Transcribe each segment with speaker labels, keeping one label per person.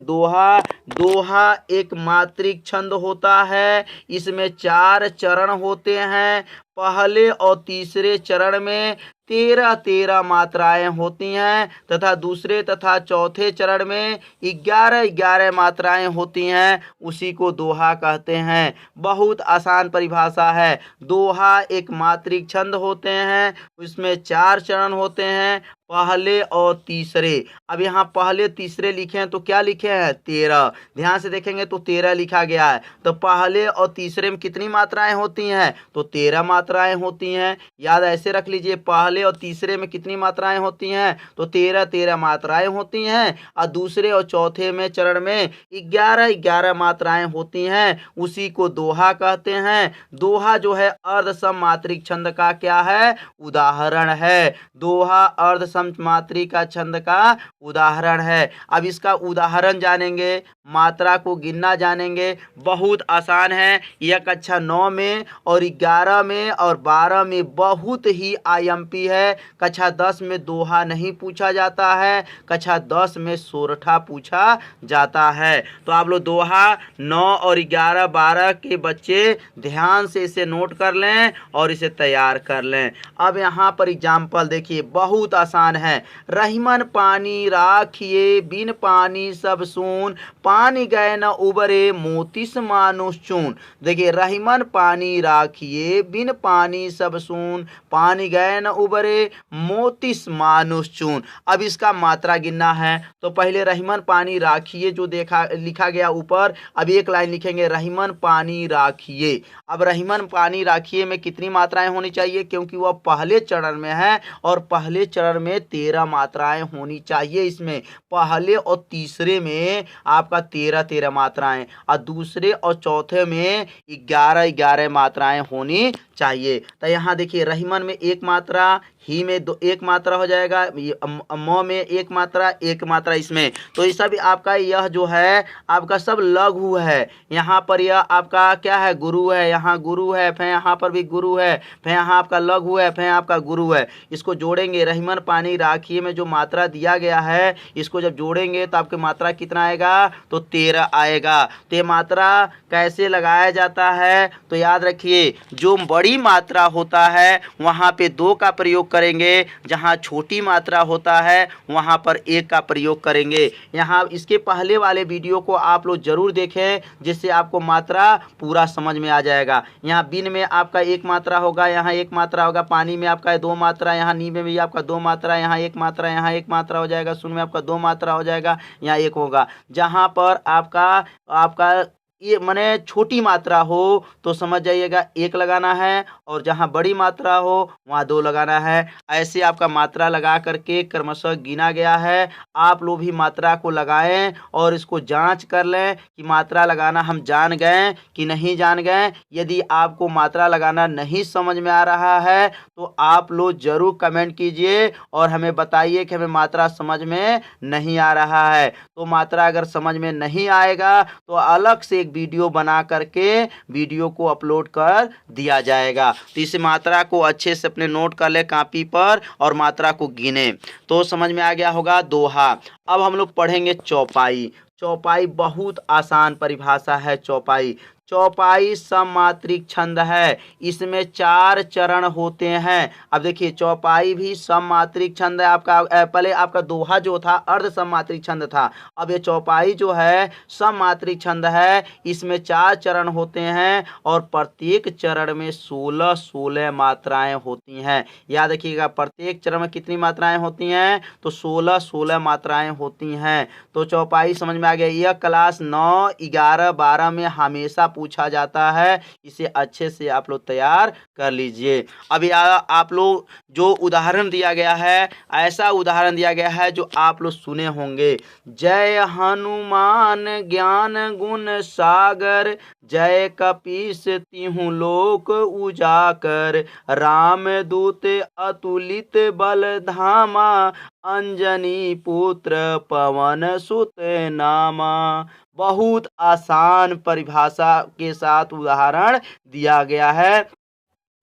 Speaker 1: दोहा दोहा एक मात्रिक छंद होता है। इसमें 4 चरण होते हैं। पहले और तीसरे चरण में 13-13 मात्राएं होती हैं तथा दूसरे तथा चौथे चरण में 11-11 मात्राएं होती हैं। उसी को दोहा कहते हैं। बहुत आसान परिभाषा है। दोहा एक मात्रिक छंद होते हैं। इसमें 4 चरण होते हैं, पहले और तीसरे। अब यहाँ पहले तीसरे लिखे हैं तो क्या लिखे हैं? 13। ध्यान से देखेंगे तो 13 लिखा गया है। तो पहले और तीसरे में कितनी मात्राएं होती हैं? तो 13 मात्राएं होती हैं। याद ऐसे रख लीजिए, पहले और तीसरे में कितनी मात्राएं होती हैं? तो 13-13 मात्राएं होती हैं। और दूसरे और चौथे में चरण में 11-11 मात्राएं होती हैं। उसी को दोहा कहते हैं। दोहा जो है अर्ध सम मात्रिक छंद का क्या है? उदाहरण है। दोहा अर्ध सम मात्रिक का छंद का उदाहरण है। अब इसका उदाहरण जानेंगे, मात्रा को गिनना जानेंगे। बहुत आसान है। यह कक्षा 9 में और 11 में और 12 में बहुत ही आईएमपी है। कक्षा 10 में दोहा नहीं पूछा जाता है। कक्षा 10 में सोरठा पूछा जाता है। तो आप लोग दोहा 9 और 11 12 के बच्चे ध्यान से इसे नोट कर लें और इसे तैयार कर लें। अब यहाँ पर एग्जाम्पल देखिए, बहुत आसान है। रहीमन पानी राखिए, बिन पानी सब सून, पानी गए न उबरे, मोतिस मानुष चून। देखिए, रहीमन पानी राखिए, बिन पानी सब सून, पानी गए न उबरे, मोतिस मानुष चून। अब इसका मात्रा गिनना है। तो पहले रहीमन पानी राखिए जो लिखा गया ऊपर, अब एक लाइन लिखेंगे, रहीमन पानी राखिए। अब रहीमन पानी राखिए में कितनी मात्राएं होनी चाहिए? क्योंकि वह पहले चरण में है और पहले चरण में 13 मात्राएं होनी चाहिए। इसमें पहले और तीसरे में आपका 13-13 मात्राएं और दूसरे और चौथे में 11-11 मात्राएं होनी चाहिए। तो यहाँ देखिए, रहीमन में एक मात्रा, ही में एक मात्रा हो जाएगा, म में एक मात्रा इसमें। तो ये सब आपका यह जो है आपका सब लघु है। यहाँ पर यह आपका क्या है? गुरु है। यहाँ गुरु है, फिर यहाँ पर भी गुरु है, फिर यहाँ आपका लघु है, फिर आपका गुरु है। इसको जोड़ेंगे, रहीमन पानी राखिए में जो मात्रा दिया गया है इसको जब जोड़ेंगे तो आपकी मात्रा कितना आएगा? तो 13 आएगा। तो ये मात्रा कैसे लगाया जाता है? तो याद रखिए, जो बड़ी मात्रा होता है वहाँ पे 2 का प्रयोग करेंगे, जहाँ छोटी मात्रा होता है वहाँ पर 1 का प्रयोग करेंगे। यहाँ इसके पहले वाले वीडियो को आप लोग जरूर देखें, जिससे आपको मात्रा पूरा समझ में आ जाएगा। यहाँ बिन में आपका 1 मात्रा होगा, यहाँ 1 मात्रा होगा, पानी में आपका 2 मात्रा, यहाँ नी में भी आपका 2 मात्रा, यहाँ 1 मात्रा, यहाँ 1 मात्रा हो जाएगा, सुन में आपका 2 मात्रा हो जाएगा, यहाँ 1 होगा। जहाँ पर आपका ये माने छोटी मात्रा हो तो समझ जाइएगा 1 लगाना है, और जहाँ बड़ी मात्रा हो वहाँ 2 लगाना है। ऐसे आपका मात्रा लगा करके क्रमशः गिना गया है। आप लोग भी मात्रा को लगाएं और इसको जांच कर लें कि मात्रा लगाना हम जान गए कि नहीं जान गए। यदि आपको मात्रा लगाना नहीं समझ में आ रहा है तो आप लोग जरूर कमेंट कीजिए और हमें बताइए कि हमें मात्रा समझ में नहीं आ रहा है। तो मात्रा अगर समझ में नहीं आएगा तो अलग से एक वीडियो बना करके वीडियो को अपलोड कर दिया जाएगा। तो इस मात्रा को अच्छे से अपने नोट कर ले कॉपी पर और मात्रा को गिने। तो समझ में आ गया होगा दोहा। अब हम लोग पढ़ेंगे चौपाई। चौपाई बहुत आसान परिभाषा है। चौपाई सममात्रिक छंद है। इसमें 4 चरण होते हैं। अब देखिए, चौपाई भी सममात्रिक छंद है। आपका पहले आपका दोहा जो था अर्ध सममात्रिक छंद था। अब ये चौपाई जो है सममात्रिक छंद है। इसमें 4 चरण होते हैं और प्रत्येक चरण में 16-16 मात्राएं होती हैं। याद रखिएगा, प्रत्येक चरण में कितनी मात्राएं होती हैं? तो 16-16 मात्राएं होती हैं। तो चौपाई समझ में आ गया। यह क्लास 9, 11, 12 में हमेशा पूछा जाता है। इसे अच्छे से आप लोग तैयार कर लीजिए। अब आप लोग जो उदाहरण दिया गया है, ऐसा उदाहरण दिया गया है जो आप लोग सुने होंगे। जय हनुमान ज्ञान गुण सागर, जय कपीस तिहु लोक उजाकर, राम दूत अतुलित बल धामा, अंजनी पुत्र पवन सुत नामा। बहुत आसान परिभाषा के साथ उदाहरण दिया गया है।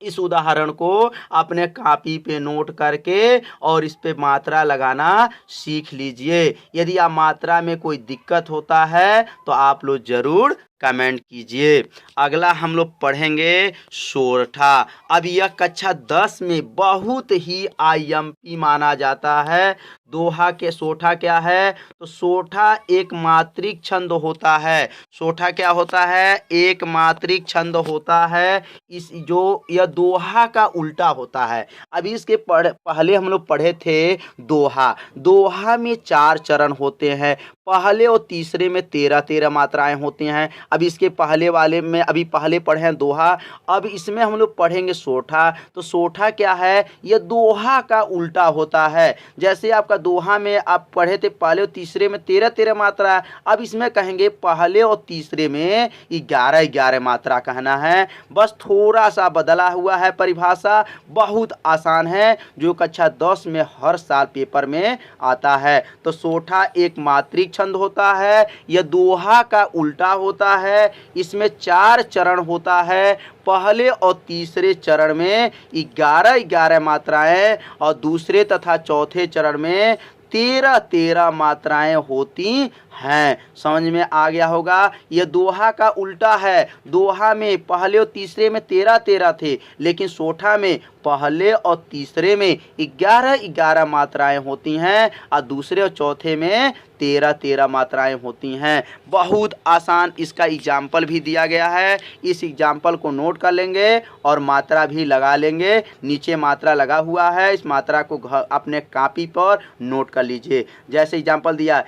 Speaker 1: इस उदाहरण को अपने कॉपी पे नोट करके और इस पे मात्रा लगाना सीख लीजिए। यदि आप मात्रा में कोई दिक्कत होता है तो आप लोग जरूर कमेंट कीजिए। अगला हम लोग पढ़ेंगे सोरठा। अब यह कक्षा 10 में बहुत ही आईएमपी माना जाता है। दोहा के सोठा क्या है? तो सोठा एक मात्रिक छंद होता है। सोठा क्या होता है? एक मात्रिक छंद होता है। इस जो यह दोहा का उल्टा होता है। अभी इसके पहले हम लोग पढ़े थे दोहा। दोहा में 4 चरण होते हैं। पहले और तीसरे में 13-13 मात्राएं होती हैं। अब इसके पहले वाले में अभी पहले पढ़े हैं दोहा, अब इसमें हम लोग पढ़ेंगे सोठा। तो सोठा क्या है? यह दोहा का उल्टा होता है। जैसे आपका दोहा में आप पढ़े थे पहले और तीसरे में 13-13 मात्रा, अब इसमें कहेंगे पहले और तीसरे में 11-11 मात्रा कहना है। बस थोड़ा सा बदला हुआ है परिभाषा, बहुत आसान है, जो कक्षा 10 में हर साल पेपर में आता है। तो सोठा एक मात्रिक छंद होता है। यह दोहा का उल्टा होता है। इसमें 4 चरण होता है। पहले और तीसरे चरण में 11-11 मात्राएं और दूसरे तथा चौथे चरण में 13-13 मात्राएं होती हैं। समझ में आ गया होगा। यह दोहा का उल्टा है। दोहा में पहले और तीसरे में 13-13 थे, लेकिन सोठा में पहले और तीसरे में 11-11 मात्राएं होती हैं और दूसरे और चौथे में 13-13 मात्राएं होती हैं। बहुत आसान इसका एग्जाम्पल भी दिया गया है। इस एग्जाम्पल को नोट कर लेंगे और मात्रा भी लगा लेंगे। नीचे मात्रा लगा हुआ है, इस मात्रा को अपने कॉपी पर नोट कर लीजिए। जैसे एग्जाम्पल दिया,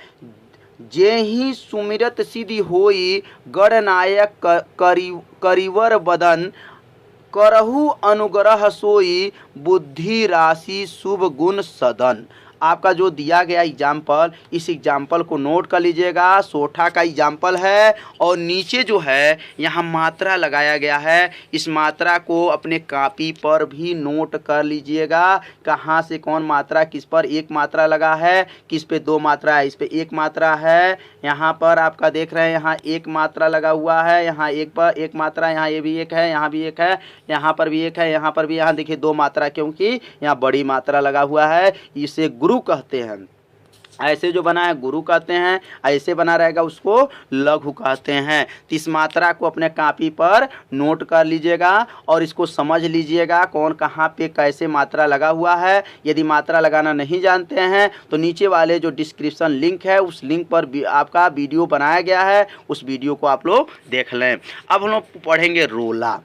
Speaker 1: जेहि सुमिरत सिद्धि होई गणनायक करिवर बदन करहु अनुग्रह सोई बुद्धि राशि शुभ गुण सदन। आपका जो दिया गया एग्जाम्पल, इस एग्जाम्पल को नोट कर लीजिएगा। सोठा का एग्जाम्पल है और नीचे जो है यहाँ मात्रा लगाया गया है। इस मात्रा को अपने कॉपी पर भी नोट कर लीजिएगा। कहाँ से कौन मात्रा, किस पर एक मात्रा लगा है, किस पे 2 मात्रा है, इस पे 1 मात्रा है। यहाँ पर आपका देख रहे हैं यहाँ 1 मात्रा लगा हुआ है, यहाँ एक पर 1 मात्रा, यहाँ ये भी 1 है, यहाँ भी 1 है, यहाँ पर भी 1 है, यहाँ पर भी, यहाँ देखिए 2 मात्रा, क्योंकि यहाँ बड़ी मात्रा लगा हुआ है। इसे गुरु कहते हैं। ऐसे जो बना है गुरु कहते हैं, ऐसे बना रहेगा उसको लघु कहते हैं। तो इस मात्रा को अपने कॉपी पर नोट कर लीजिएगा और इसको समझ लीजिएगा कौन कहाँ पे कैसे मात्रा लगा हुआ है। यदि मात्रा लगाना नहीं जानते हैं तो नीचे वाले जो डिस्क्रिप्शन लिंक है उस लिंक पर आपका वीडियो बनाया गया है, उस वीडियो को आप लोग देख लें। अब हम लोग पढ़ेंगे रोला।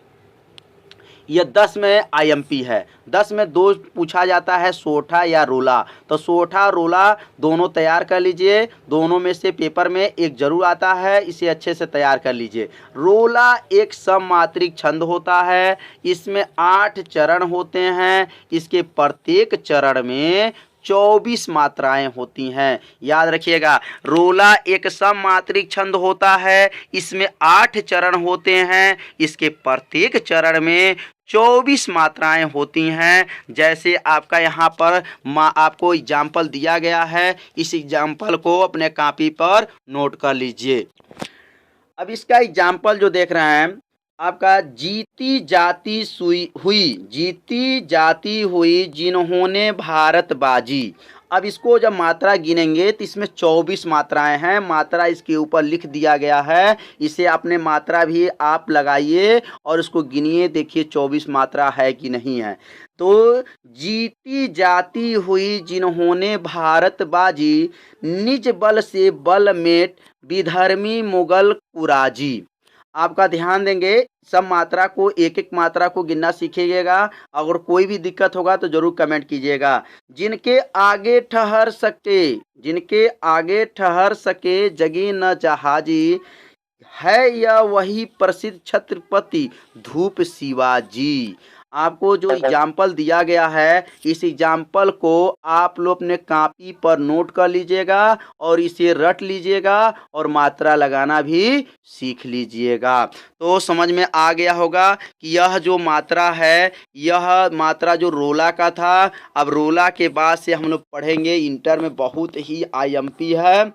Speaker 1: यह 10 में आईएमपी है। 10 में 2 पूछा जाता है, सोठा या रोला। तो सोठा रोला दोनों तैयार कर लीजिए। दोनों में से पेपर में एक जरूर आता है, इसे अच्छे से तैयार कर लीजिए। रोला एक सममात्रिक छंद होता है। इसमें 8 चरण होते हैं। इसके प्रत्येक चरण में 24 मात्राएं होती हैं। याद रखिएगा, रोला एक सममात्रिक छंद होता है। इसमें 8 चरण होते हैं। इसके प्रत्येक चरण में 24 मात्राएं होती हैं। जैसे आपका यहाँ पर आपको एग्जाम्पल दिया गया है, इस एग्जाम्पल को अपने कॉपी पर नोट कर लीजिए। अब इसका एग्जाम्पल जो देख रहे हैं आपका, जीती जाती हुई जिन्होंने भारत बाजी। अब इसको जब मात्रा गिनेंगे तो इसमें 24 मात्राएं हैं। मात्रा इसके ऊपर लिख दिया गया है, इसे अपने मात्रा भी आप लगाइए और उसको गिनिए, देखिए 24 मात्रा है कि नहीं है। तो जीती जाती हुई जिन्होंने भारत बाजी, निज बल से बल मेट विधर्मी मुगल कुराजी। आपका ध्यान देंगे, सब मात्रा को एक एक मात्रा को गिनना सीखिएगा। अगर कोई भी दिक्कत होगा तो जरूर कमेंट कीजिएगा। जिनके आगे ठहर सके जगी न जहाजी, है यह वही प्रसिद्ध छत्रपति धूप शिवाजी। आपको जो एग्जाम्पल दिया गया है, इस एग्जाम्पल को आप लोग अपने कॉपी पर नोट कर लीजिएगा और इसे रट लीजिएगा और मात्रा लगाना भी सीख लीजिएगा। तो समझ में आ गया होगा कि यह जो मात्रा है, यह मात्रा जो रोला का था। अब रोला के बाद से हम लोग पढ़ेंगे, इंटर में बहुत ही आईएमपी है,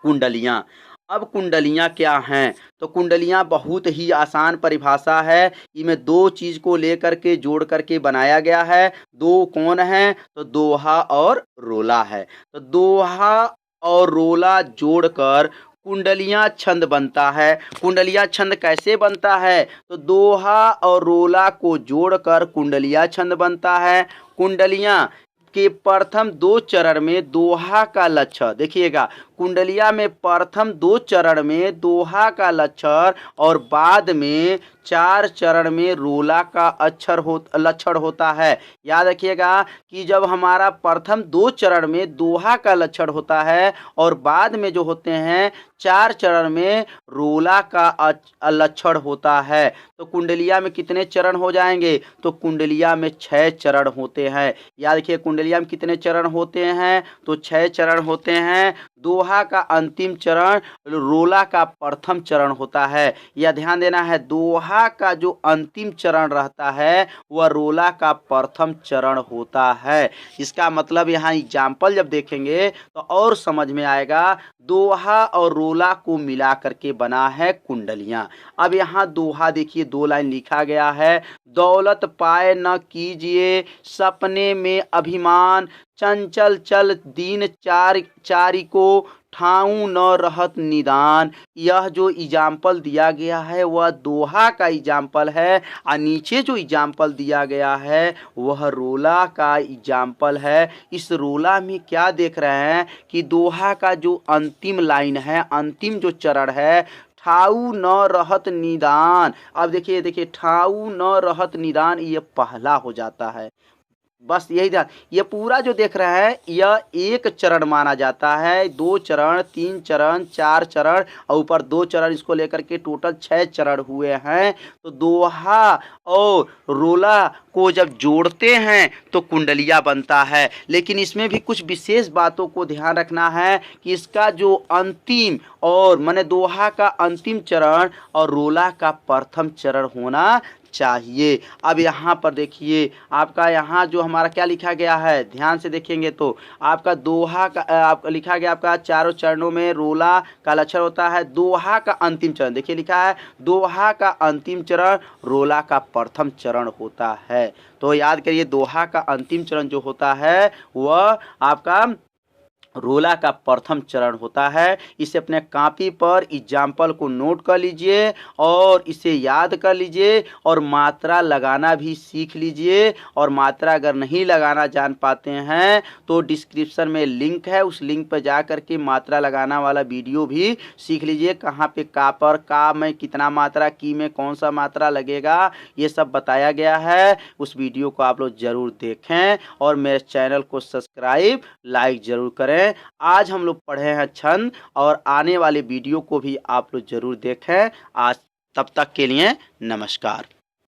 Speaker 1: कुंडलियाँ। अब कुंडलियाँ क्या हैं? तो कुंडलियाँ बहुत ही आसान परिभाषा है। इनमें दो चीज को लेकर के जोड़ करके बनाया गया है। दो कौन है? तो दोहा और रोला है। तो दोहा और रोला जोड़कर कुंडलियाँ छंद बनता है। कुंडलियाँ छंद कैसे बनता है? तो दोहा और रोला को जोड़कर कुंडलियाँ छंद बनता है। कुंडलियाँ के प्रथम दो चरण में दोहा का लक्षण देखिएगा। कुंडलिया में प्रथम दो चरण में दोहा का लक्षण और बाद में 4 चरण में रोला का लक्षण होता है। याद रखिएगा कि जब हमारा प्रथम दो चरण में दोहा का लक्षण होता है और बाद में जो होते हैं 4 चरण में रोला का लक्षण होता है। तो कुंडलिया में कितने चरण हो जाएंगे? तो कुंडलिया में 6 चरण होते हैं। याद रखिए कुंडलिया में कितने चरण होते हैं? तो 6 चरण होते हैं। दोहा का अंतिम चरण रोला का प्रथम चरण होता है। यह ध्यान देना है, दोहा का जो अंतिम चरण रहता है वह रोला का प्रथम चरण होता है। इसका मतलब यहाँ एग्जाम्पल जब देखेंगे तो और समझ में आएगा। दोहा और रोला को मिला करके बना है कुंडलियाँ। अब यहाँ दोहा देखिए 2 लाइन लिखा गया है। दौलत पाए न कीजिए सपने में अभिमान, चंचल चल दीन चारी को ठाऊ न रहत निदान। यह जो एग्जाम्पल दिया गया है वह दोहा का एग्जाम्पल है और नीचे जो एग्जाम्पल दिया गया है वह रोला का एग्जाम्पल है। इस रोला में क्या देख रहे हैं कि दोहा का जो अंतिम लाइन है, अंतिम जो चरण है, ठाऊ न रहत निदान। अब देखिए ठाऊ न रहत निदान ये पहला हो जाता है। बस यही ध्यान, ये पूरा जो देख रहे हैं यह एक चरण माना जाता है। 2 चरण, 3 चरण, 4 चरण और ऊपर 2 चरण, इसको लेकर के टोटल 6 चरण हुए हैं। तो दोहा और रोला को जब जोड़ते हैं तो कुंडलिया बनता है। लेकिन इसमें भी कुछ विशेष बातों को ध्यान रखना है कि इसका जो अंतिम और माने दोहा का अंतिम चरण और रोला का प्रथम चरण होना चाहिए। अब यहाँ पर देखिए आपका यहाँ जो हमारा क्या लिखा गया है, ध्यान से देखेंगे तो आपका दोहा का आप लिखा गया आपका चारों चरणों में रोला का लक्षण होता है। दोहा का अंतिम चरण देखिए लिखा है, दोहा का अंतिम चरण रोला का प्रथम चरण होता है। तो याद करिए दोहा का अंतिम चरण जो होता है वह आपका रोला का प्रथम चरण होता है। इसे अपने कॉपी पर एग्जाम्पल को नोट कर लीजिए और इसे याद कर लीजिए और मात्रा लगाना भी सीख लीजिए। और मात्रा अगर नहीं लगाना जान पाते हैं तो डिस्क्रिप्शन में लिंक है, उस लिंक पर जा कर के मात्रा लगाना वाला वीडियो भी सीख लीजिए। कहाँ पे का पर का में कितना मात्रा, की में कौन सा मात्रा लगेगा, ये सब बताया गया है। उस वीडियो को आप लोग ज़रूर देखें और मेरे चैनल को सब्सक्राइब लाइक ज़रूर करें। आज हम लोग पढ़े हैं छंद और आने वाले वीडियो को भी आप लोग जरूर देखें। आज तब तक के लिए नमस्कार।